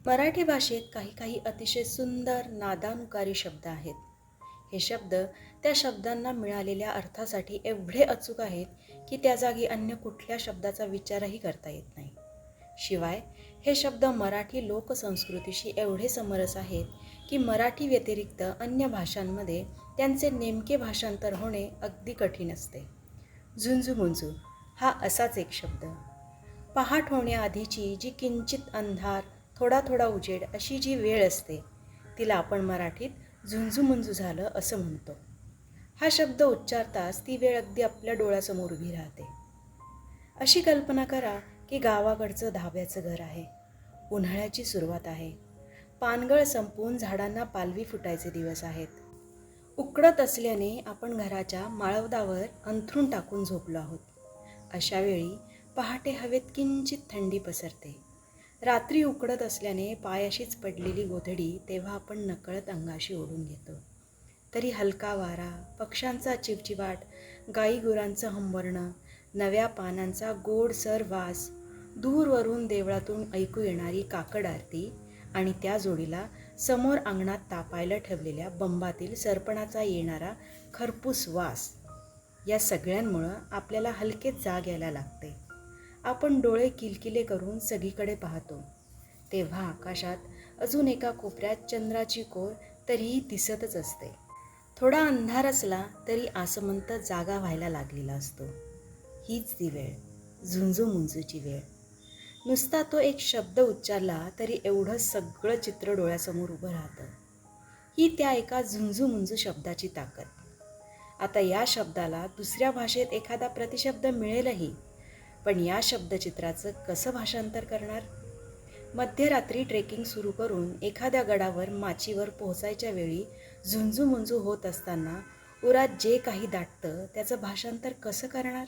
मराठी भाषेत काही काही अतिशय सुंदर नादानुकारी शब्द आहेत. हे शब्द त्या शब्दांना मिळालेल्या अर्थासाठी एवढे अचूक आहेत की त्या जागी अन्य कुठल्या शब्दाचा विचारही करता येत नाही. शिवाय हे शब्द मराठी लोकसंस्कृतीशी एवढे समरस आहेत की मराठी व्यतिरिक्त अन्य भाषांमध्ये त्यांचे नेमके भाषांतर होणे अगदी कठीण असते. झुंजूमुंजू हा असाच एक शब्द. पहाट होण्याआधीची जी किंचित अंधार, थोडा थोडा उजेड अशी जी वेळ असते तिला आपण मराठीत झुंजूमुंजू झालं असं म्हणतो. हा शब्द उच्चारताच ती वेळ अगदी आपल्या डोळ्यासमोर उभी राहते. अशी कल्पना करा की गावाकडचं धाब्याचं घर आहे. उन्हाळ्याची सुरुवात आहे. पानगळ संपून झाडांना पालवी फुटायचे दिवस आहेत. उकडत असल्याने आपण घराच्या माळवदावर अंथरूण टाकून झोपलो आहोत. अशा वेळी पहाटे हवेत किंचित थंडी पसरते. रात्री उकडत असल्याने पायाशीच पडलेली गोधडी तेव्हा आपण नकळत अंगाशी ओढून घेतो. तरी हलका वारा, पक्ष्यांचा चिवचिवाट, गाईगुरांचं हंबरणं, नव्या पानांचा गोडसर वास, दूरवरून देवळातून ऐकू येणारी काकड आरती आणि त्या जोडीला समोर अंगणात तापायला ठेवलेल्या बंबातील सरपणाचा येणारा खरपूस वास, या सगळ्यांमुळं आपल्याला हलकेच जाग यायला लागते. आपण डोळे किलकिले करून सगळीकडे पाहतो तेव्हा आकाशात अजून एका कोपऱ्यात चंद्राची कोर तरीही दिसतच असते. थोडा अंधार असला तरी आसमंत जागा व्हायला लागलेला असतो. हीच ती वेळ, झुंजूमुंजूची वेळ. नुसता तो एक शब्द उच्चारला तरी एवढं सगळं चित्र डोळ्यासमोर उभं राहतं. ही त्या एका झुंजूमुंजू शब्दाची ताकद. आता या शब्दाला दुसऱ्या भाषेत एखादा प्रतिशब्द मिळेलही, पण या शब्दचित्राचं कसं भाषांतर करणार? मध्यरात्री ट्रेकिंग सुरू करून एखाद्या गडावर माचीवर पोहोचायच्या वेळी झुंजूमुंजू होत असताना उरात जे काही दाटतं त्याचं भाषांतर कसं करणार?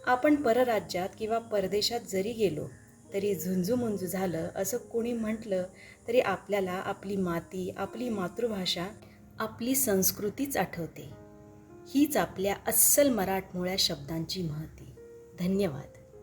आपण परराज्यात किंवा परदेशात जरी गेलो तरी झुंजूमुंजू झालं असं कोणी म्हटलं तरी आपल्याला आपली माती, आपली मातृभाषा, आपली संस्कृतीच आठवते. हीच आपल्या अस्सल मराठमोळ्या शब्दांची महती. धन्यवाद.